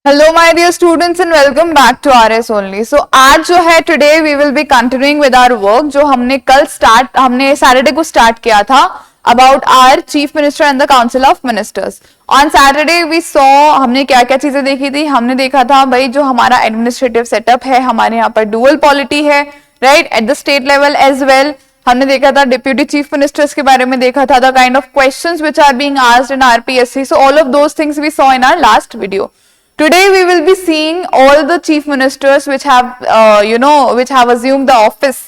Hello my dear students and welcome back to RS only. So आज जो है today we will be continuing with our work जो हमने Saturday को start किया था about our chief minister and the council of ministers. On Saturday we saw हमने क्या क्या चीजें देखी थी। हमने देखा था भाई जो हमारा एडमिनिस्ट्रेटिव सेटअप है, हमारे यहाँ पर डुअल पॉलिटी है, right, at the state level as well. हमने देखा था डिप्यूटी चीफ मिनिस्टर्स के बारे में देखा था, the kind of questions which are being asked in RPSC. So all of those things we saw in our last video. Today we will be seeing all the chief ministers which have assumed the office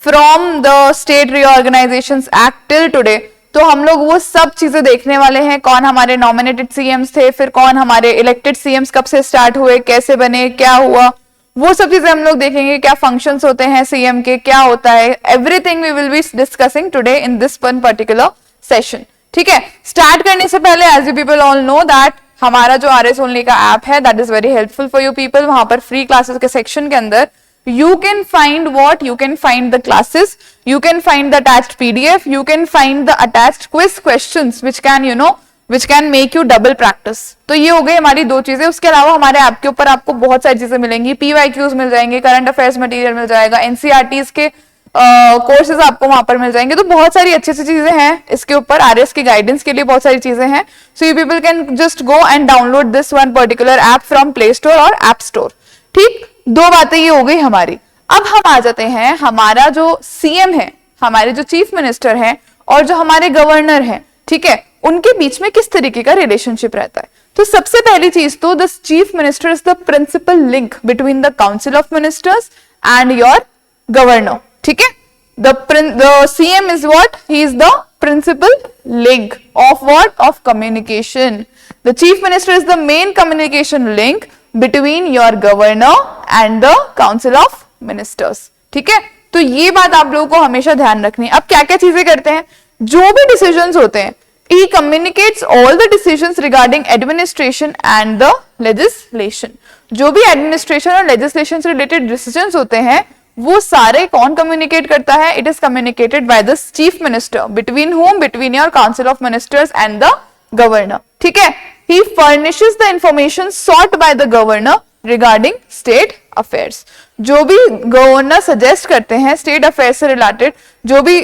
from the State Reorganizations Act till today. तो हम लोग वो सब चीजें देखने वाले हैं, कौन हमारे नॉमिनेटेड सीएम्स थे, फिर कौन हमारे इलेक्टेड सीएम्स कब से स्टार्ट हुए, कैसे बने, क्या हुआ, वो सब चीजें हम लोग देखेंगे। क्या फंक्शंस होते हैं सीएम के, क्या होता है, everything we will be discussing today in this one particular session. ठीक है, स्टार्ट करने से पहले as you people all know that हमारा जो आरएस ओनली का ऐप है that is very helpful for you people. वहां पर फ्री क्लासेस के सेक्शन के अंदर you can find what, you can find the classes, you can find the attached PDF, you can find the attached quiz questions which can make you double practice। तो ये हो गई हमारी दो चीजें। उसके अलावा हमारे ऐप के ऊपर आपको बहुत सारी चीजें मिलेंगी, पीवाईक्यूज मिल जाएंगे, करंट अफेयर्स मटेरियल मिल जाएगा, एनसीईआरटीज के कोर्सेज आपको वहां पर मिल जाएंगे। तो बहुत सारी अच्छी अच्छी चीजें हैं इसके ऊपर, आरएस की गाइडेंस के लिए बहुत सारी चीजें हैं। So you people can just go and download this one particular app from play store और ऐप स्टोर। ठीक, दो बातें ये हो गई हमारी। अब हम आ जाते हैं हमारा जो सीएम है, हमारे जो चीफ मिनिस्टर है और जो हमारे गवर्नर है, ठीक है, उनके बीच में किस तरीके का रिलेशनशिप रहता है। तो सबसे पहली चीज तो the chief minister is the principal link between the council of ministers and your governor. ठीक है, the CM is what? He is the principal link of what? Of communication. The chief minister is the main communication link between your governor and the council of ministers. ठीक है, तो ये बात आप लोगों को हमेशा ध्यान रखनी है। अब क्या क्या चीजें करते हैं, जो भी डिसीजंस होते हैं, he communicates all the decisions regarding administration and the legislation. जो भी एडमिनिस्ट्रेशन और लेजिस्लेशन से रिलेटेड डिसीजंस होते हैं वो सारे कौन कम्युनिकेट करता है? It is communicated by the chief minister, between home, between your council of ministers and the governor. ठीक है, he furnishes the information sought by the governor regarding state affairs. जो भी गवर्नर सजेस्ट करते हैं state affairs से related, जो भी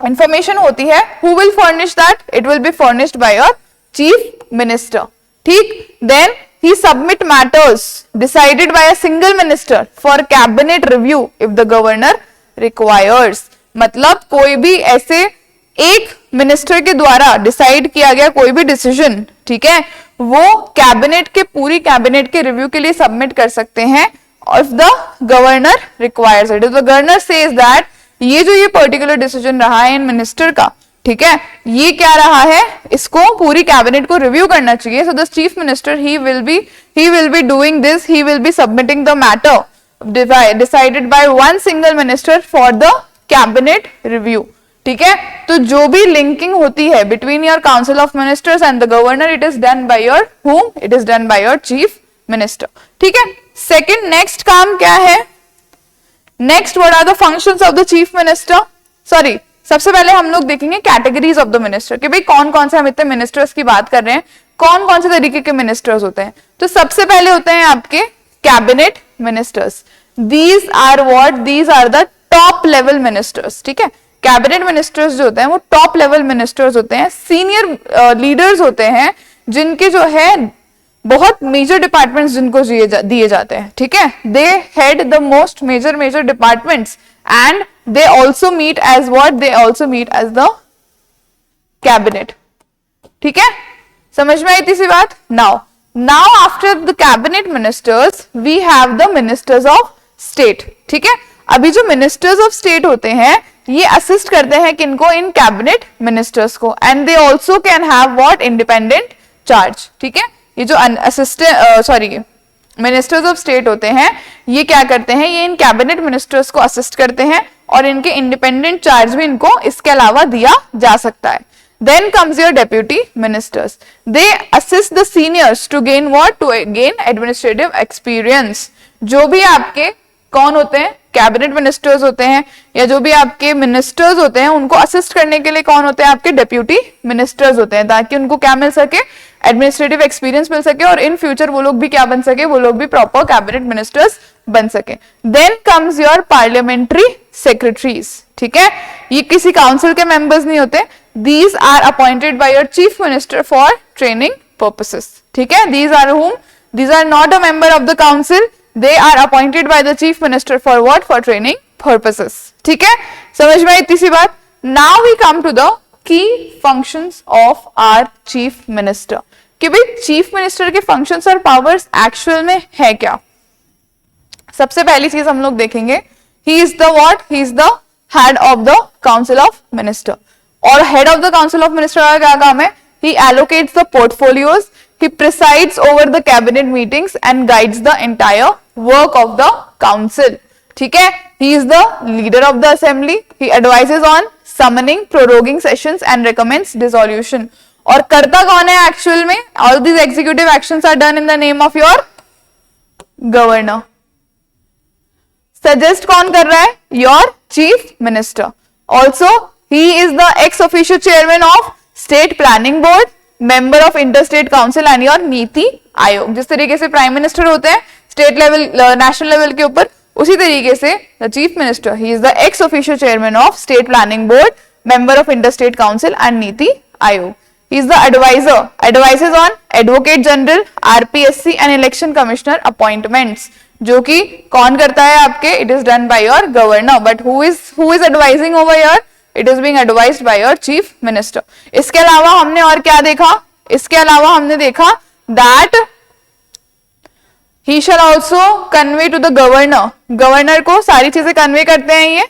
information होती है, who will furnish that? It will be furnished bye your chief minister. ठीक, then he submit matters decided by a single minister for cabinet review if the governor requires। मतलब कोई भी ऐसे एक मिनिस्टर के द्वारा डिसाइड किया गया कोई भी डिसीजन, ठीक है, वो कैबिनेट के पूरी कैबिनेट के रिव्यू के लिए सबमिट कर सकते हैं if the governor requires it। If the governor says that ये जो ये पर्टिकुलर डिसीजन रहा है इन मिनिस्टर का, ठीक है, ये क्या रहा है, इसको पूरी कैबिनेट को रिव्यू करना चाहिए। So the chief minister he will be doing this, he will be submitting the matter decided by one single minister for the cabinet review। ठीक है, तो जो भी लिंकिंग होती है between your council of ministers and the governor, it is done by your whom? It is done by your chief minister. ठीक है, second next काम क्या है, next what are the functions of the chief minister. Sorry, सबसे पहले हम लोग देखेंगे कैटेगरीज ऑफ द मिनिस्टर कि भाई कौन कौन से, हम इतने मिनिस्टर्स की बात कर रहे हैं, कौन कौन से तरीके के मिनिस्टर्स होते हैं। तो सबसे पहले होते हैं आपके cabinet ministers. These are what? These are the top level ministers. ठीक है, कैबिनेट मिनिस्टर्स जो होते हैं वो टॉप लेवल मिनिस्टर्स होते हैं, सीनियर लीडर्स होते हैं, जिनके जो है बहुत मेजर डिपार्टमेंट्स जिनको दिए जाते हैं। ठीक है, they head the most major departments and they also meet as what? They also meet as the cabinet। ठीक है, समझ में आई थी सी बात। now after the cabinet ministers we have the ministers of state। ठीक है, अभी जो ministers of state होते हैं ये असिस्ट करते हैं किनको? इन कैबिनेट मिनिस्टर्स को, and they also can have what? Independent charge। ठीक है, ये जो असिस्टेंट मिनिस्टर्स ऑफ स्टेट होते हैं ये क्या करते हैं? ये इन कैबिनेट मिनिस्टर्स को असिस्ट करते हैं और इनके इंडिपेंडेंट चार्ज भी इनको इसके अलावा दिया जा सकता है। Then comes your deputy ministers, they assist the seniors to gain what? To gain administrative experience. जो भी आपके कौन होते हैं? कैबिनेट मिनिस्टर्स होते हैं, या जो भी आपके मिनिस्टर्स होते हैं उनको असिस्ट करने के लिए कौन होते हैं? आपके डेप्यूटी मिनिस्टर्स होते हैं, ताकि उनको क्या मिल सके? एडमिनिस्ट्रेटिव एक्सपीरियंस मिल सके और इन फ्यूचर वो लोग भी क्या बन सके, वो लोग भी प्रॉपर कैबिनेट मिनिस्टर्स बन सके। Then comes your parliamentary secretaries, ठीक है, ये किसी काउंसिल के मेंबर्स नहीं होते, these are appointed by your chief minister for training purposes, ठीक है, these are whom, these are not a member of the council, they are appointed by the chief minister for what, for training purposes, ठीक है, समझ में आई इतनी सी बात। Now we come to the key functions of our chief minister, कि भाई chief minister के functions और पावर्स एक्चुअल में है क्या। सबसे पहली चीज हम लोग देखेंगे, he is the what, he is the head of the council of minister, और head of the council of minister का क्या काम है, he allocates the portfolios, he presides over the cabinet meetings and guides the entire work of the council, ठीक है, he is the leader of the assembly, he advises on summoning, proroguing sessions and recommends dissolution, और करता कौन है actual में, all these executive actions are done in the name of your governor। Suggest कौन कर रहा है, your chief minister. Also he is the ex officio chairman of state planning board, member of inter state council and your NITI Aayog. जिस तरीके से prime minister होते हैं state level, national level के ऊपर, उसी तरीके से the chief minister, he is the ex officio chairman of state planning board, member of inter state council and NITI Aayog. He is the advisor, advises on advocate general, RPSC and election commissioner appointments, जो कि कौन करता है आपके, it is done by your governor, but who is advising over here, it is being advised by your chief minister। इसके अलावा हमने और क्या देखा, इसके अलावा हमने देखा that he shall also convey to the governor, governor को सारी चीजें कन्वे करते हैं ये,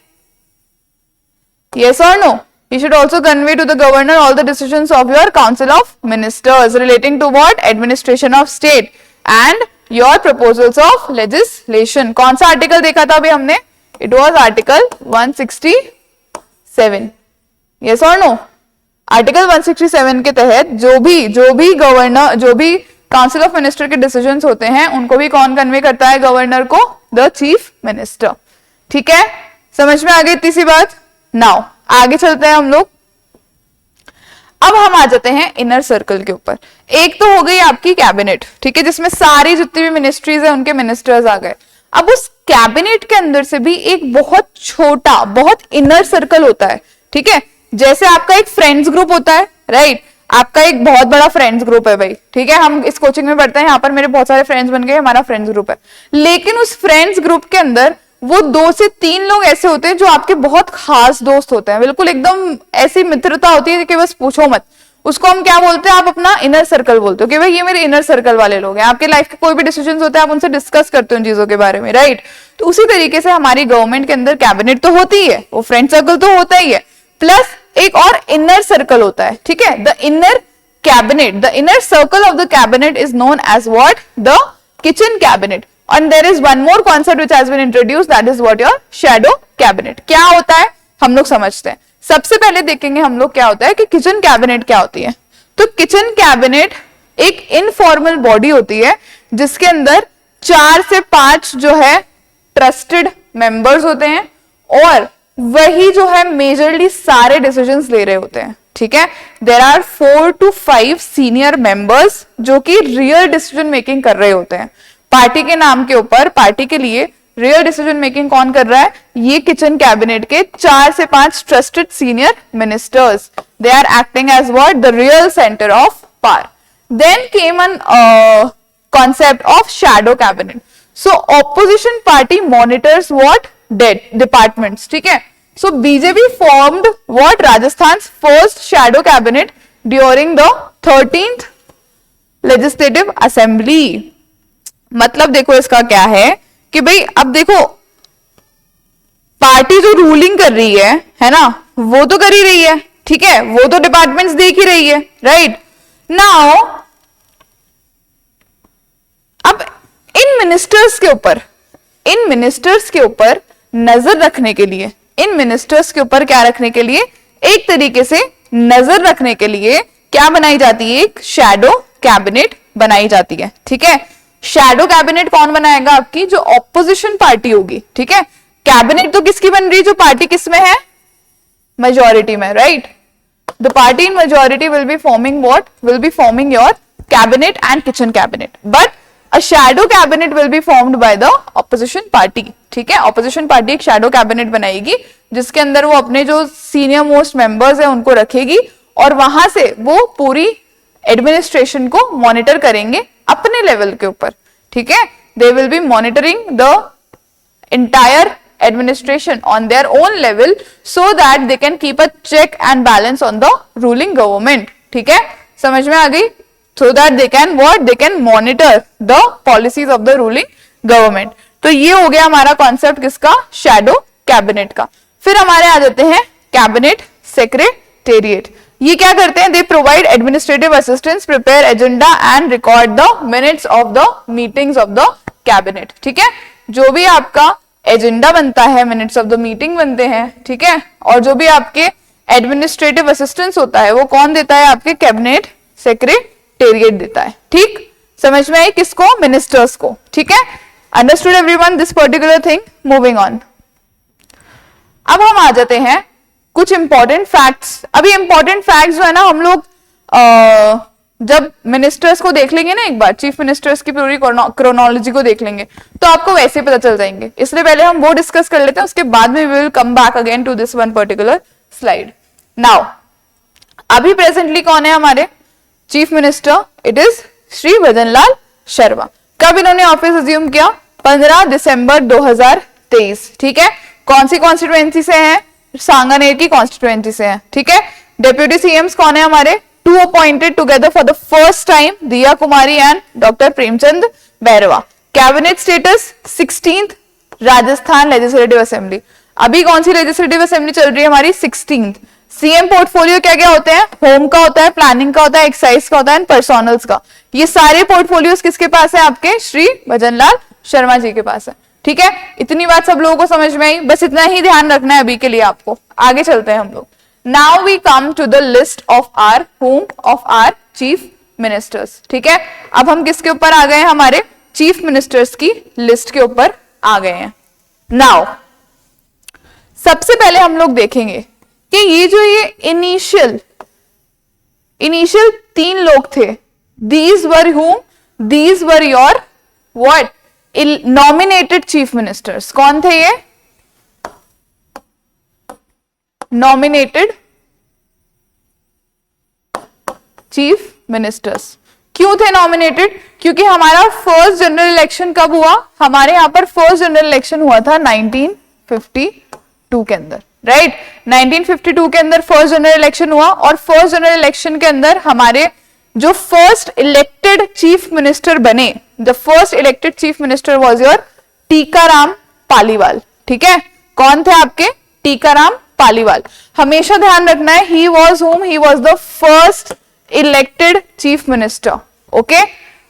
yes or no? He should also convey to the governor all the decisions of your council of ministers relating to what, administration of state and your proposals of legislation। कौन सा article देखा था अभी हमने, it was article 167, yes or no? Article 167 के तहत जो भी गवर्नर, जो भी काउंसिल ऑफ मिनिस्टर के डिसीजंस होते हैं उनको भी कौन कन्वे करता है गवर्नर को, द चीफ मिनिस्टर, ठीक है, समझ में आ गई इतनी सी बात। नाउ आगे चलते हैं हम लोग, अब हम आ जाते हैं इनर सर्कल के ऊपर। एक तो हो गई आपकी कैबिनेट, ठीक है, जिसमें सारी जितनी भी मिनिस्ट्रीज है उनके मिनिस्टर्स आ गए। अब उस कैबिनेट के अंदर से भी एक बहुत छोटा, बहुत इनर सर्कल होता है, ठीक है, जैसे आपका एक फ्रेंड्स ग्रुप होता है, राइट, आपका एक बहुत बड़ा फ्रेंड्स ग्रुप है भाई, ठीक है, हम इस कोचिंग में पढ़ते हैं, यहाँ पर मेरे बहुत सारे फ्रेंड्स बन गए, हमारा फ्रेंड्स ग्रुप है, लेकिन उस फ्रेंड्स ग्रुप के अंदर वो 2 से 3 लोग ऐसे होते हैं जो आपके बहुत खास दोस्त होते हैं, बिल्कुल एकदम ऐसी मित्रता होती है कि बस पूछो मत। उसको हम क्या बोलते हैं, आप अपना इनर सर्कल बोलते हो कि भाई ये मेरे इनर सर्कल वाले लोग हैं। आपके लाइफ के कोई भी डिसीजंस होते हैं आप उनसे डिस्कस करते हो उन चीजों के बारे में, राइट। तो उसी तरीके से हमारी गवर्नमेंट के अंदर कैबिनेट तो होती है, वो फ्रेंड सर्कल तो होता ही है, प्लस एक और इनर सर्कल होता है, ठीक है, the inner cabinet, the inner circle of the cabinet is known as what, the kitchen cabinet. And there is one more concept which has been introduced, that is what your shadow cabinet। क्या होता है हम लोग समझते हैं। सबसे पहले देखेंगे हम लोग क्या होता है कि किचन कैबिनेट क्या होती है। तो किचन कैबिनेट एक इनफॉर्मल बॉडी होती है जिसके अंदर 4 से 5 जो है ट्रस्टेड मेंबर्स होते हैं और वही जो है मेजरली सारे डिसीजंस ले रहे होते हैं, ठीक है। There are 4 to 5 senior members जो कि रियल डिसीजन मेकिंग कर रहे होते हैं पार्टी के नाम के ऊपर। पार्टी के लिए रियल डिसीजन मेकिंग कौन कर रहा है, ये किचन कैबिनेट के 4 से 5 trusted senior ministers, they are acting as what, the real centre of power. Then came an concept of shadow cabinet. So opposition party monitors what departments, ठीक है। So BJP formed what, Rajasthan's first shadow cabinet during the 13th legislative assembly। मतलब देखो इसका क्या है कि भाई अब देखो पार्टी जो रूलिंग कर रही है ना, वो तो कर ही रही है, ठीक है, वो तो डिपार्टमेंट्स देख ही रही है, राइट। नाउ अब इन मिनिस्टर्स के ऊपर नजर रखने के लिए, इन मिनिस्टर्स के ऊपर क्या रखने के लिए, एक तरीके से नजर रखने के लिए क्या बनाई जाती है, एक शैडो कैबिनेट बनाई जाती है, ठीक है। शैडो कैबिनेट कौन बनाएगा, आपकी जो ऑपोजिशन पार्टी होगी, ठीक है। कैबिनेट तो किसकी बन रही है, जो पार्टी किसमें है, मेजॉरिटी में, right. The party in majority will be forming what, will be forming your cabinet and kitchen cabinet, but a shadow cabinet will be formed by the opposition party. ठीक है, opposition party एक shadow cabinet बनाएगी जिसके अंदर वो अपने जो senior most members है उनको रखेगी और वहां से वो पूरी एडमिनिस्ट्रेशन को मॉनिटर करेंगे अपने लेवल के ऊपर. ठीक है, they will be monitoring the entire administration on their own level so that they can keep a check and balance on the ruling government. ठीक है, समझ में आ गई? So that they can what? They can monitor the policies of the ruling government. तो ये हो गया हमारा कॉन्सेप्ट किसका? शैडो कैबिनेट का. फिर हमारे आ जाते हैं कैबिनेट सेक्रेटेरिएट. ये क्या करते हैं? They provide administrative assistance, prepare agenda and record the minutes of the meetings of the cabinet. ठीक है, जो भी आपका एजेंडा बनता है, मिनट्स ऑफ द मीटिंग बनते हैं. ठीक है, और जो भी आपके एडमिनिस्ट्रेटिव असिस्टेंस होता है वो कौन देता है? आपके कैबिनेट सेक्रेटेरिएट देता है. ठीक, समझ में आई? किसको? मिनिस्टर्स को. ठीक है, understood everyone this particular thing? Moving on. अब हम आ जाते हैं कुछ इंपॉर्टेंट फैक्ट्स. अभी इंपॉर्टेंट फैक्ट्स जो है ना, हम लोग जब मिनिस्टर्स को देख लेंगे ना, एक बार चीफ मिनिस्टर्स की पूरी क्रोनोलॉजी को देख लेंगे तो आपको वैसे पता चल जाएंगे. इसलिए पहले हम वो डिस्कस कर लेते हैं, उसके बाद में we will come back again to this one particular slide. Now अभी प्रेजेंटली कौन है हमारे chief minister? It is Shri Bhajanlal Sharma. कब इन्होंने ऑफिस अज्यूम किया? 15 दिसंबर 2023. ठीक है, कौन सी कॉन्स्टिट्यूएंसी से है? सांगानेर की कॉन्स्टिट्यूएंसी से है. ठीक है, डेप्यूटी सीएम्स कौन है हमारे? Two appointed together for the first time, Diya Kumari and doctor Premchand Bairwa. Cabinet status 16th Rajasthan legislative assembly. अभी कौन सी लेजिस्लेटिव असेंबली चल रही है हमारी? 16th. सीएम पोर्टफोलियो क्या क्या होते हैं? होम का होता है, प्लानिंग का होता है, एक्साइज का होता है, पर्सोनल्स का. ये सारे पोर्टफोलियोज किसके पास है? आपके श्री भजनलाल शर्मा जी के पास है. ठीक है, इतनी बात सब लोगों को समझ में आई? बस इतना ही ध्यान रखना है अभी के लिए आपको. आगे चलते हैं हम लोग. Now we come to the list of our chief ministers. ठीक है, अब हम किसके ऊपर आ गए हैं? हमारे चीफ मिनिस्टर्स की लिस्ट के ऊपर आ गए हैं. Now सबसे पहले हम लोग देखेंगे कि ये जो ये इनिशियल 3 लोग थे, these were whom? These were your what? Nominated chief ministers. कौन थे ये? Nominated chief ministers. क्यों थे नॉमिनेटेड? क्योंकि हमारा फर्स्ट जनरल इलेक्शन कब हुआ? हमारे यहां पर फर्स्ट जनरल इलेक्शन हुआ था 1952 के अंदर. राइट, 1952 के अंदर फर्स्ट जनरल इलेक्शन हुआ और फर्स्ट जनरल इलेक्शन के अंदर हमारे जो फर्स्ट इलेक्टेड चीफ मिनिस्टर बने, the first elected chief minister was your Tikaram Paliwal. ठीक है, कौन थे आपके? टीकाराम पालीवाल. हमेशा ध्यान रखना है, he was whom? He was the first elected chief minister. Okay,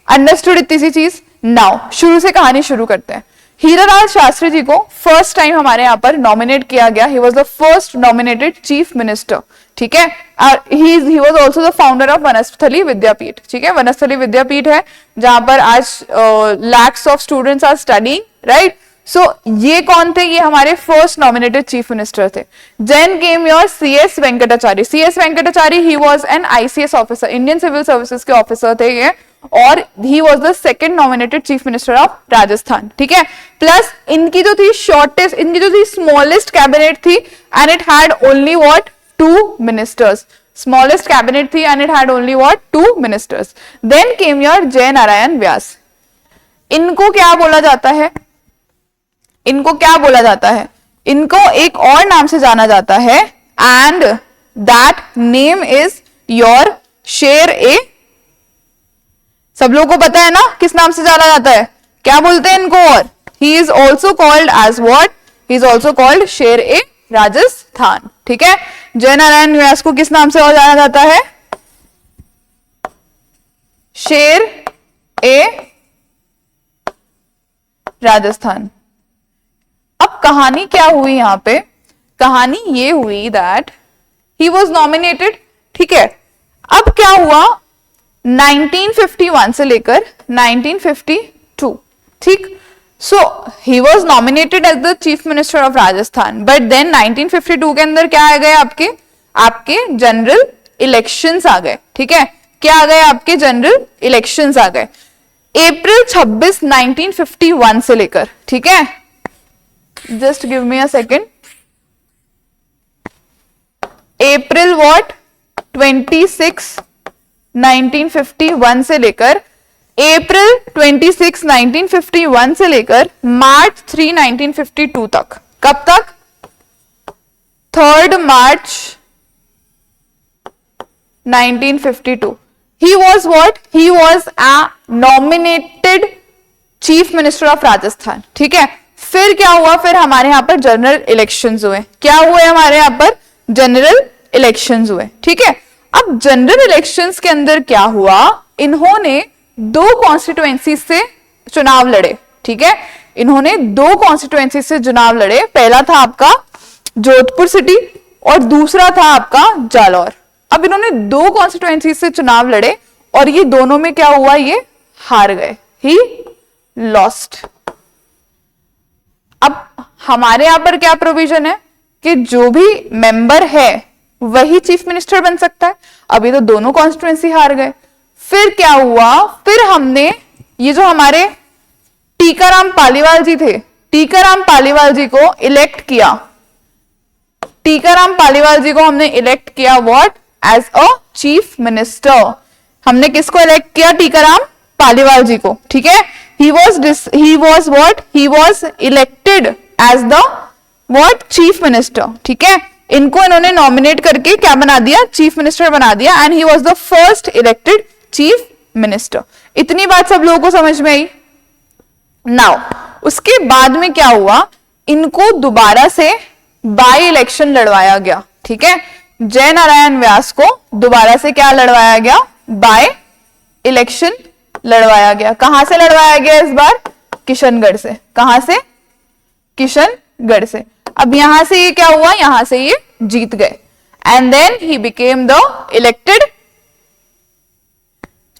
understood इतनी सी चीज. Now शुरू से कहानी शुरू करते हैं. हीरालाल शास्त्री जी को फर्स्ट टाइम हमारे यहाँ पर नॉमिनेट किया गया. He was the first nominated chief minister. ठीक है, he was also the founder of Banasthali विद्यापीठ. ठीक है, वनस्थली विद्यापीठ है जहां पर आज lakhs of students are studying. Right, सो ये कौन थे? ये हमारे फर्स्ट नॉमिनेटेड चीफ मिनिस्टर थे. Then came your CS Venkatacharya. CS Venkatacharya he was an ICS officer, Indian civil services के ऑफिसर थे ये, और he was the second nominated chief minister of Rajasthan. ठीक है, प्लस इनकी जो थी शॉर्टेस्ट, इनकी जो थी स्मॉलेस्ट कैबिनेट थी and it had only what? 2 ministers. Smallest cabinet थी and it had only what? 2 ministers. Then came your Jai Narayan व्यास. इनको क्या बोला जाता है? इनको क्या बोला जाता है? इनको एक और नाम से जाना जाता है and that name is your शेर ए. सब लोगों को पता है ना किस नाम से जाना जाता है? क्या बोलते हैं इनको? और he is also called as what? He is also called Sher e Rajasthan. ठीक है, जय नारायण व्यास को किस नाम से और जाना जाता है? शेर ए राजस्थान. अब कहानी क्या हुई यहां पे? कहानी ये हुई दैट ही वॉज नॉमिनेटेड. ठीक है, अब क्या हुआ? 1951 से लेकर 1952. ठीक, so he was nominated as the chief minister of Rajasthan, but then 1952 के अंदर क्या आ गए? आपके जनरल इलेक्शंस आ गए. ठीक है, क्या आ गए आपके जनरल इलेक्शंस आ गए अप्रैल 26 1951 से लेकर, ठीक है। Just give me a second. April what 26 1951 से लेकर अप्रैल 26 1951 से लेकर मार्च 3 1952 तक। कब तक? 3 मार्च 1952। He was what? He was a nominated chief minister of Rajasthan, ठीक है। फिर क्या हुआ? फिर हमारे यहां पर जनरल इलेक्शंस हुए। क्या हुए हमारे यहां पर? जनरल इलेक्शंस हुए, ठीक है। अब जनरल इलेक्शंस के अंदर क्या हुआ? इन्होंने 2 कॉन्स्टिट्यूएंसी से चुनाव लड़े, ठीक है। इन्होंने 2 कॉन्स्टिट्यूएंसी से चुनाव लड़े। पहला था आपका जोधपुर सिटी और दूसरा था आपका जालौर। अब इन्होंने 2 कॉन्स्टिट्यूएंसी से चुनाव लड़े और ये दोनों में क्या हुआ? ये हार गए, ही लॉस्ट। अब हमारे यहां पर क्या प्रोविजन है कि जो भी मेंबर है वही चीफ मिनिस्टर बन सकता है। अभी तो दोनों कॉन्स्टिट्यूएंसी हार गए। फिर क्या हुआ? फिर हमने ये जो हमारे टीकाराम पालीवाल जी थे, टीकाराम पालीवाल जी को इलेक्ट किया। टीकाराम पालीवाल जी को हमने इलेक्ट किया what? As a chief minister. हमने किसको इलेक्ट किया? टीकाराम पालीवाल जी को, ठीक है। he was what? He was elected as the what? Chief minister, ठीक है। इनको इन्होंने नॉमिनेट करके क्या बना दिया? चीफ मिनिस्टर बना दिया। And he was the first elected chief minister. इतनी बात सब लोगों को समझ में आई? नाउ उसके बाद में क्या हुआ? इनको दोबारा से बाय इलेक्शन लड़वाया गया, ठीक है। जय नारायण व्यास को दोबारा से क्या लड़वाया गया? बाय इलेक्शन लड़वाया गया। कहां से लड़वाया गया इस बार? किशनगढ़ से। कहां से? किशनगढ़ से। अब यहां से ये क्या हुआ? यहां से ये जीत गए। And then he became the elected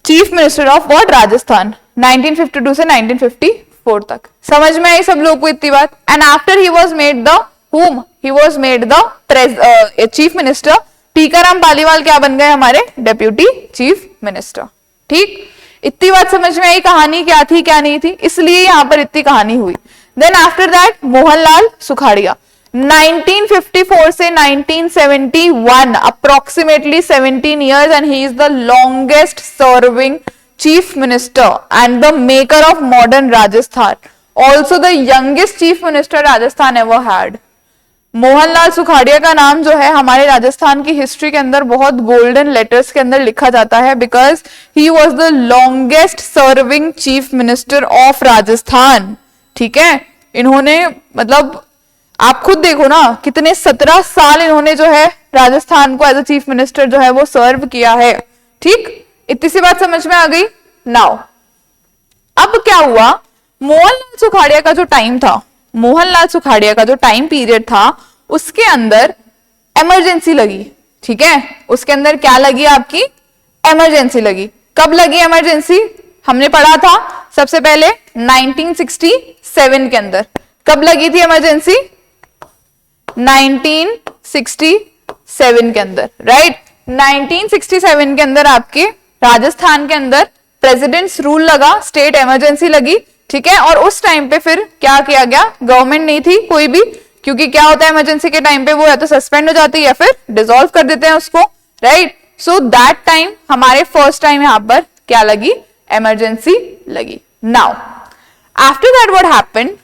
chief minister of what? Rajasthan 1952 से 1954 तक। समझ में आई सब लोगों को इतनी बात? And after he was made the whom? He was made the chief minister. Tikaram Paliwal क्या बन गए? हमारे डेप्यूटी चीफ मिनिस्टर, ठीक। इतनी बात समझ में आई? कहानी क्या थी क्या नहीं थी, इसलिए यहां पर इतनी कहानी हुई। Then after that Mohanlal Sukhadia 1954 से 1971 approximately 17 years and he is the longest serving chief minister and the maker of modern Rajasthan, also the youngest chief minister Rajasthan ever had। Mohanlal Sukhadia का नाम जो है हमारे राजस्थान की हिस्ट्री के अंदर बहुत गोल्डन लेटर्स के अंदर लिखा जाता है, because he was the longest serving chief minister of Rajasthan, ठीक है। इन्होंने मतलब आप खुद देखो ना कितने 17 साल इन्होंने जो है राजस्थान को एज अ चीफ मिनिस्टर जो है वो सर्व किया है, ठीक। इतनी सी बात समझ में आ गई? नाउ अब क्या हुआ? मोहनलाल सुखाड़िया का जो टाइम था, मोहनलाल सुखाड़िया का जो टाइम पीरियड था उसके अंदर इमरजेंसी लगी, ठीक है। उसके अंदर क्या लगी? आपकी इमरजेंसी लगी। कब लगी इमरजेंसी? हमने पढ़ा था सबसे पहले 1967 के अंदर। कब लगी थी इमरजेंसी? 1967 के अंदर, राइट। 1967 के अंदर आपके राजस्थान के अंदर प्रेसिडेंट्स रूल लगा, स्टेट इमरजेंसी लगी, ठीक है। और उस टाइम पे फिर क्या किया गया? गवर्नमेंट नहीं थी कोई भी, क्योंकि क्या होता है इमरजेंसी के टाइम पे वो या तो सस्पेंड हो जाती है या फिर डिसॉल्व कर देते हैं उसको, राइट। सो दैट टाइम हमारे फर्स्ट टाइम यहां पर क्या लगी? इमरजेंसी लगी। Now after that what happened?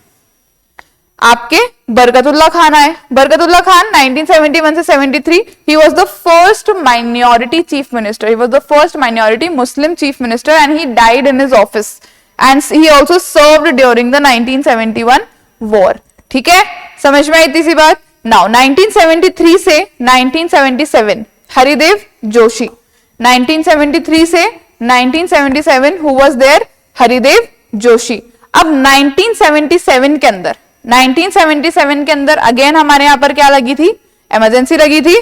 आपके बरकतुल्ला खान आए। बरकतुल्ला खान 1971 से 73 ही was the first minority chief minister, he was the first minority Muslim chief minister and he died in his office and he also served during the 1971 war, ठीक है। समझ में आई इतनी सी बात? Now 1973 से 1977 हरिदेव जोशी, 1973 से 1977 who was there? Haridev Joshi. अब 1977 के अंदर 1977 के अंदर अगेन हमारे यहां पर क्या लगी थी? इमरजेंसी लगी थी,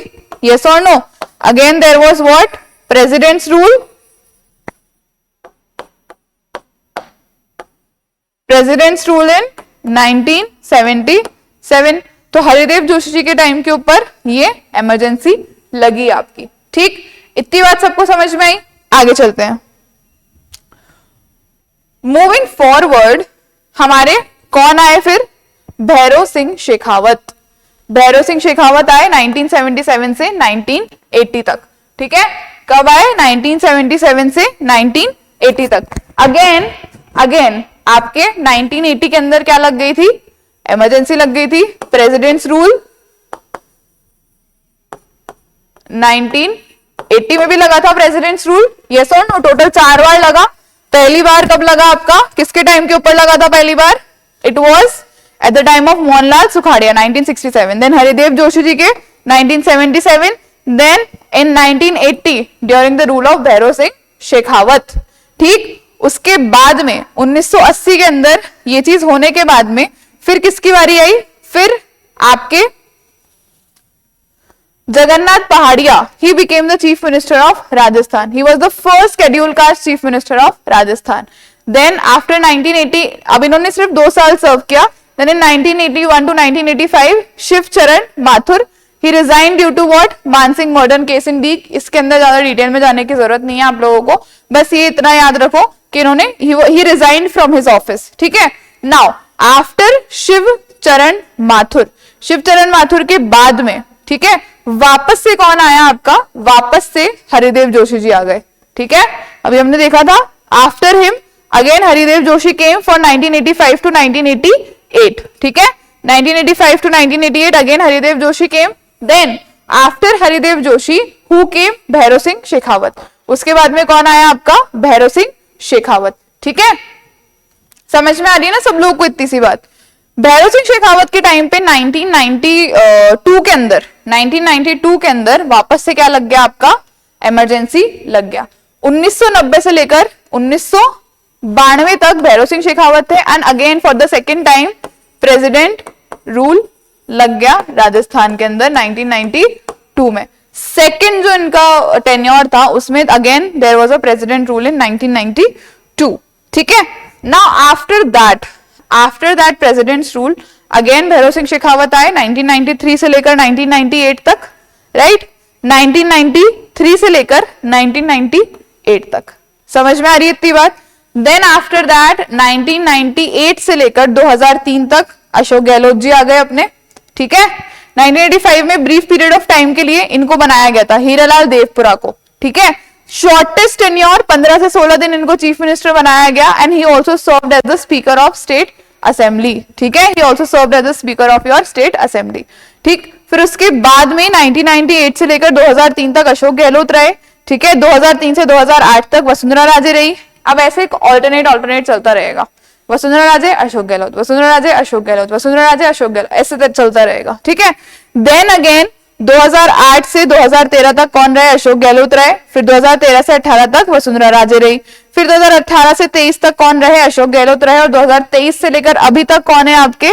यस और no? Again there was what? President's rule, president's rule in 1977। तो हरिदेव जोशी जी के टाइम के ऊपर ये इमरजेंसी लगी आपकी, ठीक। इतनी बात सबको समझ में आई? आगे चलते हैं। मूविंग फॉरवर्ड हमारे कौन आए फिर? भैरव सिंह शेखावत। भैरव सिंह शेखावत आए 1977 से 1980 तक। ठीक है, कब आए? 1977 से 1980 तक। अगेन आपके 1980 के अंदर क्या लग गई थी? इमरजेंसी लग गई थी, प्रेसिडेंट्स रूल। 1980 में भी लगा था प्रेसिडेंट्स रूल, यस और नो? टोटल 4 बार लगा। पहली बार कब लगा आपका? किसके टाइम के ऊपर लगा था पहली बार? It was at the time of Mohanlal Sukhadia 1967, then Haridev Joshi ji के 1977, then in 1980 during the rule of Bhairon Singh Shekhawat. ठीक, उसके बाद में 1980 के अंदर ये चीज होने के बाद में फिर किसकी बारी आई? फिर आपके Jagannath Pahadia. He became the chief minister of Rajasthan. He was the first scheduled caste chief minister of Rajasthan. Then after 1980, अब इन्होंने सिर्फ 2 साल सर्व किया। Then in 1981 to 1985 Shiv Charan Mathur, he resign due to what? Mansingh murder case indeed. इसके अंदर ज्यादा डिटेल में जाने की जरूरत नहीं है आप लोगों को, बस ये इतना याद रखो कि इन्होंने ही रिजाइन फ्रॉम हिज ऑफिस। ठीक है, नाउ आफ्टर शिव चरण माथुर, शिव चरण माथुर के बाद में, ठीक है, वापस से कौन आया आपका? वापस से हरिदेव जोशी जी आ गए। ठीक है, अभी हमने देखा था after him again Haridev Joshi came for 1985 to 1988। ठीक है, 1985 to 1988 again Haridev Joshi came. Then after Haridev Joshi who came? Bhairon Singh Shekhawat. उसके बाद में कौन आया आपका? भैरव सिंह शेखावत। ठीक है, समझ में आ रही है ना सब लोगों को इतनी सी बात? भैरव सिंह शेखावत के टाइम पे 1992 के अंदर वापस से क्या लग गया आपका? इमरजेंसी लग गया। 1990 से लेकर 1992 तक भैरव सिंह शेखावत थे, and again for the second time president rule लग गया राजस्थान के अंदर 1992 में। सेकेंड जो इनका टेन्योर था उसमें again there was a president rule in 1992। ठीक है, now after that president's rule again Bhairon Singh Shekhawat आए 1993 से लेकर 1998 तक, राइट? 1993 से लेकर 1998 तक। समझ में आ रही है इतनी बात? देन आफ्टर दैट 1998 से लेकर 2003 तक अशोक गहलोत जी आ गए अपने। ठीक है, 1985 में ब्रीफ पीरियड ऑफ टाइम के लिए इनको बनाया गया था, हीरालाल देवपुरा को। ठीक है, शॉर्टेस्ट टेन्योर 15 से 16 दिन इनको चीफ मिनिस्टर बनाया गया, and he also served as the speaker of state assembly. ठीक है, he also served as the speaker of your state assembly. ठीक, फिर उसके बाद में 1998 से लेकर 2003 तक अशोक गहलोत रहे। ठीक है, 2003 से 2008 तक वसुंधरा राजे रही। अब ऐसे एक ऑल्टरनेट चलता रहेगा, वसुंधरा राजे अशोक गहलोत, वसुंधरा राजे अशोक गहलोत, वसुंधरा राजे अशोक गहलोत, ऐसे तक चलता रहेगा। ठीक है, देन अगेन 2008 से 2013 तक कौन रहे? अशोक गहलोत रहे। फिर 2013 से 18 तक वसुंधरा राजे रही। फिर 2018 से 23 तक कौन रहे? अशोक गहलोत रहे। और 2023 से लेकर अभी तक कौन है आपके?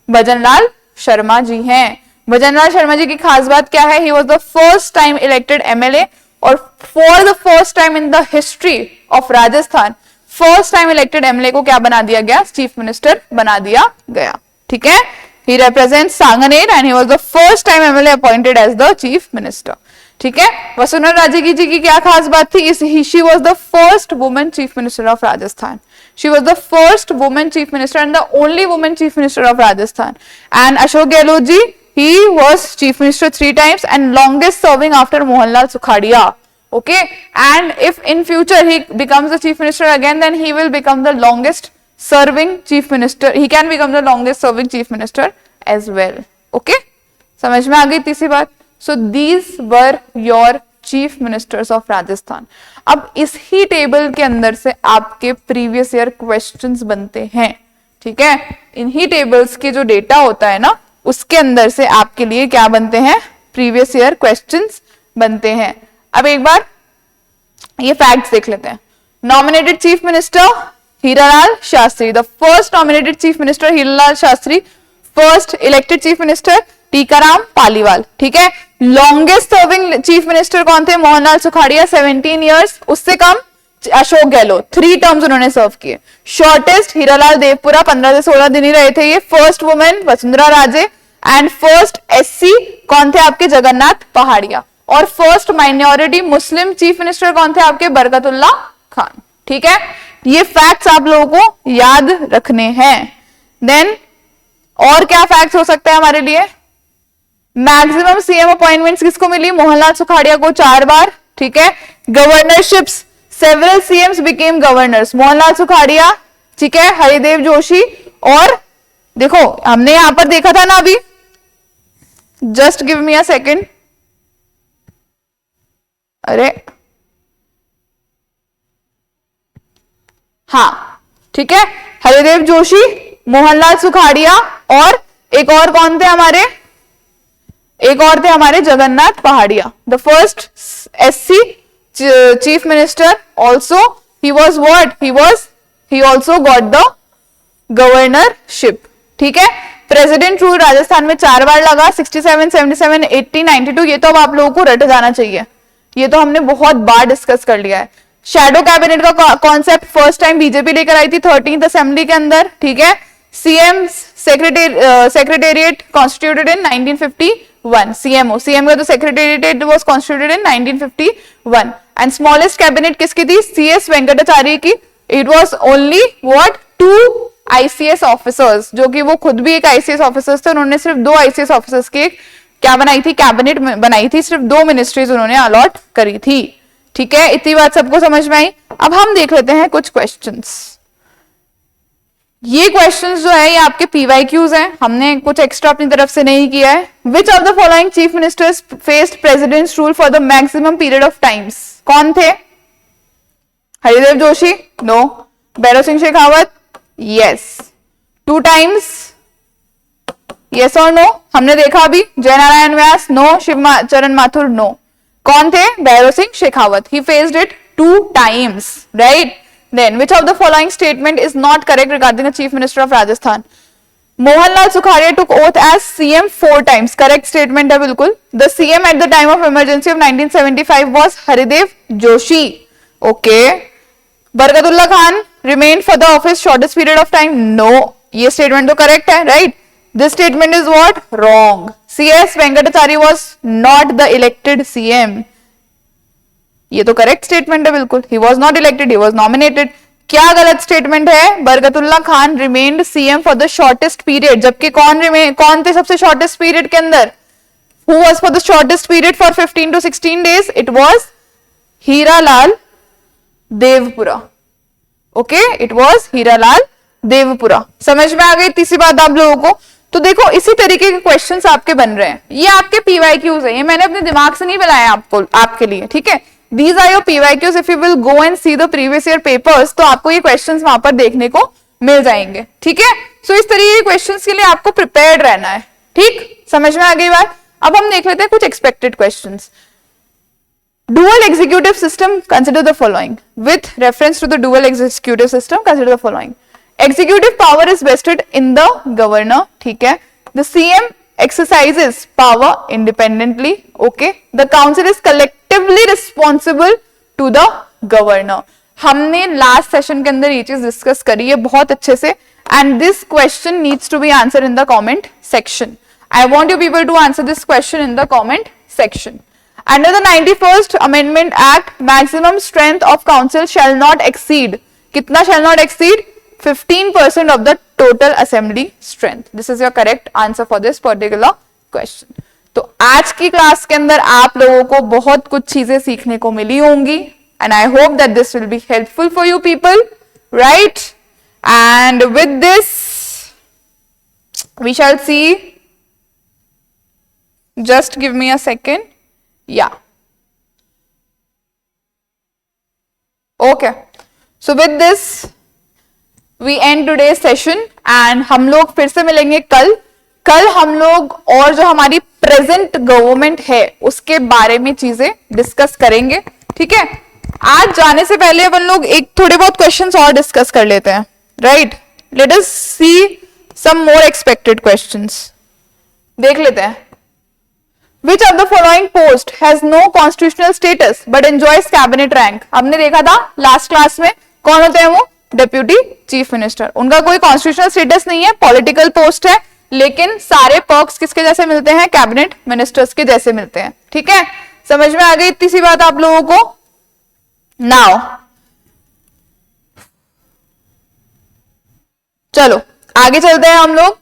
भजनलाल शर्मा जी हैं। भजनलाल शर्मा जी की खास बात क्या है? He was the first time elected MLA, और for the first time in the history of Rajasthan first time elected MLA को क्या बना दिया गया? चीफ मिनिस्टर बना दिया गया। ठीक है, he represents Sanganer and he was the first time MLA appointed as the chief minister. ठीक है, वसुंधरा राजे जी की क्या खास बात थी? She was the first woman chief minister of Rajasthan. She was the first woman chief minister and the only woman chief minister of Rajasthan. And Ashok Gehlot ji, he was chief minister 3 times and longest serving after Mohanlal Sukhadiya. Okay, and if in future he becomes the chief minister again, then he will become the longest serving chief minister. He can become the longest serving chief minister as well. Okay, समझ में आ गई तीसरी बात? So these were your chief ministers of Rajasthan. अब इस ही table के अंदर से आपके प्रीवियस ईयर क्वेश्चंस बनते हैं। ठीक है, इन्हीं टेबल्स के जो डेटा होता है ना, उसके अंदर से आपके लिए क्या बनते हैं? प्रीवियस ईयर क्वेश्चंस बनते हैं। अब एक बार ये फैक्ट्स देख लेते हैं। Nominated chief minister Hiralal Shastri, the first nominated chief minister Hiralal Shastri, first elected chief minister Tikaram Paliwal. ठीक है, लॉन्गेस्ट सर्विंग चीफ मिनिस्टर कौन थे? मोहनलाल सुखाड़िया 17 इयर्स, उससे कम अशोक गहलोत 3 टर्म्स उन्होंने सर्व किए। शॉर्टेस्ट हीरालाल देवपुरा 15 से 16 दिन ही रहे थे ये। First women Vasundhara Raje, and first SC कौन थे आपके? जगन्नाथ पहाड़िया। और फर्स्ट माइनॉरिटी मुस्लिम चीफ मिनिस्टर कौन थे आपके? बरकतुल्ला खान। ठीक है, ये फैक्ट्स आप लोगों को याद रखने हैं। देन और क्या फैक्ट्स हो सकता है हमारे लिए? मैक्सिमम सीएम अपॉइंटमेंट्स किसको मिली? मोहनलाल सुखाड़िया को 4 बार। ठीक है, governorships, several CMs became governors, Mohanlal Sukhadia, ठीक है, हरिदेव जोशी, और देखो हमने यहां पर देखा था ना अभी, just give me a second, अरे हाँ ठीक है, हरिदेव जोशी, मोहनलाल सुखाड़िया, और एक और कौन थे हमारे? एक और थे हमारे Jagannath Pahadia, the first SC chief minister. Also he was what? He also got the governorship. ठीक है, प्रेसिडेंट रूल राजस्थान में 4 बार लगा, 67, 77, 80, 92। ये तो अब आप लोगों को रट जाना चाहिए, ये तो हमने बहुत बार डिस्कस कर लिया है। शैडो कैबिनेट का कॉन्सेप्ट फर्स्ट टाइम बीजेपी लेकर आई थी 13th असेंबली के अंदर। ठीक है, सीएम सेक्रेटेरिएट कॉन्स्टिट्यूटेड इन 1951, सीएमओ का तो secretariat was constituted in 1951। And smallest cabinet किसकी थी? सीएस वेंकटाचार्य की। It was only what? 2 ICS officers, जो कि वो खुद भी एक आईसीएस ऑफिसर्स थे। उन्होंने सिर्फ 2 आईसीएस ऑफिसर्स की क्या बनाई थी? कैबिनेट बनाई थी, सिर्फ 2 मिनिस्ट्रीज उन्होंने अलॉट करी थी। ठीक है, इतनी बात सबको समझ में आई। अब हम देख लेते हैं कुछ क्वेश्चंस। ये क्वेश्चंस जो है ये आपके पीवाईक्यूज हैं, हमने कुछ एक्स्ट्रा अपनी तरफ से नहीं किया है। Which of the following chief ministers faced president's rule for the maximum period of times? कौन थे? Haridev Joshi? No. Bhairon Singh Shekhawat? Yes. 2 times? Yes और नो? हमने देखा अभी। जयनारायण व्यास? नो। शिवचरण माथुर? नो। कौन थे? Bhairav Singh Shekhawat. He faced it 2 times, right? Then, which of the following statement is not correct regarding the Chief Minister of Rajasthan? Mohanlal Sukhadia took oath as CM 4 times. Correct statement है बिल्कुल. The CM at the time of emergency of 1975 was Haridev Joshi. Okay. Barkatullah Khan remained for the office shortest period of time. No. ये statement तो correct है, right? This statement is what? Wrong. C.S. Venkatacharya was not the elected CM. ये तो correct statement है बिल्कुल. He was not elected, he was nominated. क्या गलत statement है? Barkatullah Khan remained CM for the shortest period. जबकि कौन थे सबसे shortest period के अंदर? Who was for the shortest period for 15 to 16 days? It was Hiralal Devpura. Okay, it was Hiralal Devpura. समझ में आ गई तीसरी बात आप लोगों को? तो देखो इसी तरीके के क्वेश्चंस आपके बन रहे हैं. ये आपके पीवाईक्यूज है, ये मैंने अपने दिमाग से नहीं बनाया आपके लिए. ठीक है, these are your PYQs. If you will go and see the previous year papers तो आपको ये क्वेश्चंस वहां पर देखने को मिल जाएंगे. ठीक है, सो इस तरीके के क्वेश्चंस के लिए आपको प्रिपेयर्ड रहना है. ठीक, समझ में आ गई बात? अब हम देख लेते हैं कुछ expected questions. Dual executive system, consider the following. With reference to the dual executive system, consider the following. Executive power is vested in the governor. ठीक है, the CM exercises power independently. Okay, the council is collectively responsible to the governor. हमने last session के अंदर ये चीज discuss करी है बहुत अच्छे से. And this question needs to be answered in the comment section. I want you people to answer this question in the comment section. Under the 91st Amendment Act, maximum strength of council shall not exceed. कितना shall not exceed? 15% of the total assembly strength. This is your correct answer for this particular question. तो आज की class के अंदर आप लोगों को बहुत कुछ चीजें सीखने को मिली होंगी. And I hope that this will be helpful for you people, right? And with this, we shall see. Just give me a second. Yeah. Okay. So with this, we end today's session and हम लोग फिर से मिलेंगे कल. कल हम लोग और जो हमारी प्रेजेंट गवर्नमेंट है उसके बारे में चीजें डिस्कस करेंगे. ठीक है, आज जाने से पहले अपन लोग एक थोड़े बहुत क्वेश्चंस और डिस्कस कर लेते हैं. राइट, लेट अस सी सम मोर एक्सपेक्टेड क्वेश्चंस. देख लेते हैं. Which of the following post has no constitutional status but enjoys cabinet rank? हमने देखा था लास्ट क्लास में. कौन होते हैं वो? Deputy chief minister. उनका कोई कॉन्स्टिट्यूशनल स्टेटस नहीं है, पॉलिटिकल पोस्ट है, लेकिन सारे पर्क्स किसके जैसे मिलते हैं? कैबिनेट मिनिस्टर्स के जैसे मिलते हैं. ठीक है, समझ में आ गई इतनी सी बात आप लोगों को? नाउ चलो आगे चलते हैं हम लोग।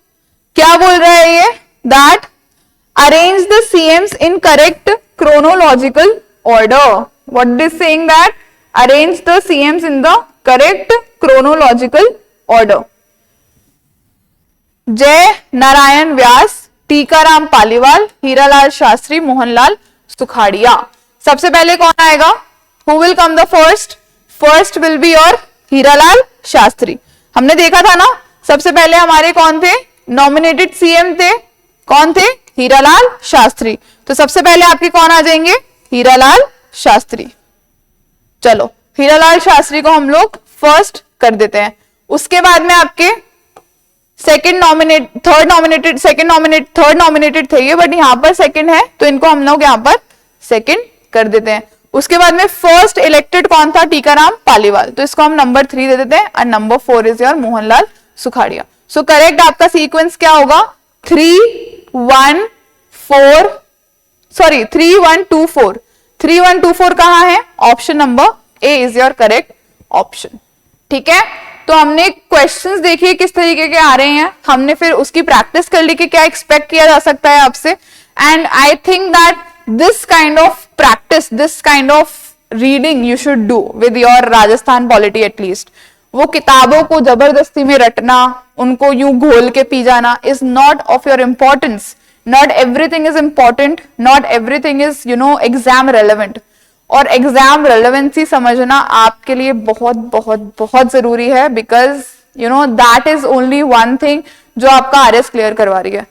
क्या बोल रहा है ये? That arrange the CM's in correct chronological order. What it is saying that arrange the CMs in the correct chronological order. जय नारायण व्यास, टीकाराम पालीवाल, हीरालाल शास्त्री, मोहनलाल सुखाड़िया। सबसे पहले कौन आएगा? Who will come the first? First will be your Hiralal Shastri. हमने देखा था ना, सबसे पहले हमारे कौन थे? नॉमिनेटेड सीएम थे। कौन थे? हीरालाल शास्त्री। तो सबसे पहले आपके कौन आ जाएंगे? हीरालाल शास्त्री। चलो हीरालाल शास्त्री को हम लोग फर्स्ट कर देते हैं। उसके बाद में आपके थर्ड नॉमिनेटेड थे ये, बट यहां पर सेकंड है तो इनको हम लोग यहां पर सेकंड कर देते हैं। उसके बाद में फर्स्ट इलेक्टेड कौन था? टीकाराम पालीवाल, तो इसको हम नंबर 3 दे देते हैं। और number 4 is your Mohanlal Sukhadia. So correct आपका सीक्वेंस क्या होगा? 3 1 4 सॉरी 3 1 2 4। 3 1 2 4 कहां है? Option number A is your correct option. ठीक है, तो हमने क्वेश्चंस देखिए किस तरीके के आ रहे हैं, हमने फिर उसकी प्रैक्टिस कर ली कि क्या एक्सपेक्ट किया जा सकता है आपसे। And I think that this kind of practice, this kind of reading you should do with your Rajasthan polity at least. वो किताबों को जबरदस्ती में रटना, उनको यूं घोल के पी जाना is not of your importance. Not everything is important, not everything is exam relevant. और एग्जाम रेलेवेंसी समझना आपके लिए बहुत बहुत बहुत जरूरी है, because that is only one thing जो आपका आरएस क्लियर करवा रही है।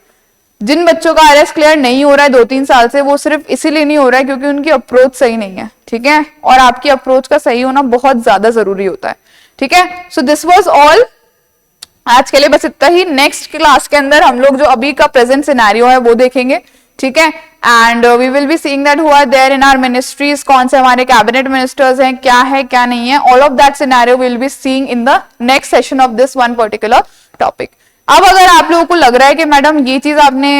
जिन बच्चों का आरएस क्लियर नहीं हो रहा है 2-3 साल से, वो सिर्फ इसीलिए नहीं हो रहा है क्योंकि उनकी अप्रोच सही नहीं है। ठीक है, और आपकी अप्रोच का सही होना बहुत ज्यादा जरूरी होता है। ठीक है, सो दिस वाज ऑल आज के लिए, बस इतना ही। नेक्स्ट क्लास के अंदर हम लोग जो अभी का प्रेजेंट सिनेरियो है वो देखेंगे। ठीक है, and we will be seeing that who are there in our ministries, कौन से हमारे कैबिनेट मिनिस्टर्स हैं, क्या है क्या नहीं है, all of that scenario will be seeing in the next session of this one particular topic. अब अगर आप लोगों को लग रहा है कि मैडम ये चीज आपने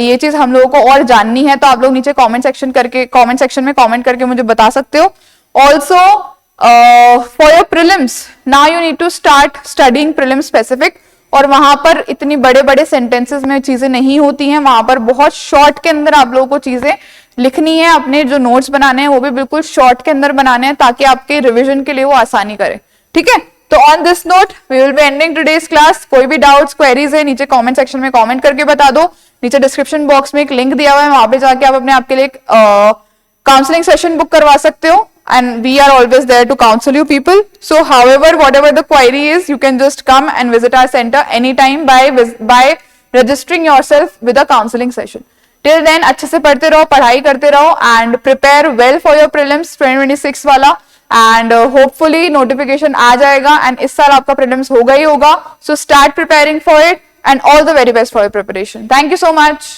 ये चीज हम लोगों को और जाननी है, तो आप लोग नीचे कमेंट सेक्शन में कमेंट करके मुझे बता सकते हो। Also for your prelims now you need to start studying prelim specific, और वहां पर इतनी बड़े बड़े सेंटेंसेस में चीजें नहीं होती हैं, वहां पर बहुत शॉर्ट के अंदर आप लोगों को चीजें लिखनी है। अपने जो नोट्स बनाने हैं वो भी बिल्कुल शॉर्ट के अंदर बनाने हैं ताकि आपके रिवीजन के लिए वो आसानी करे। ठीक है, तो on this note we will be ending today's class. कोई भी डाउट्स क्वेरीज है नीचे कमेंट सेक्शन में कमेंट करके बता दो। नीचे डिस्क्रिप्शन बॉक्स में एक लिंक दिया हुआ है, वहां पे जाके आप अपने आपके लिए काउंसलिंग सेशन बुक करवा सकते हो, and we are always there to counsel you people. So however whatever the query is, you can just come and visit our center anytime by registering yourself with a counseling session. Till then अच्छे से पढ़ते रहो, पढ़ाई करते रहो, and prepare well for your prelims 2026 वाला, and hopefully notification आ जाएगा, and इस साल आपका prelims होगा ही होगा. So start preparing for it, and all the very best for your preparation. Thank you so much.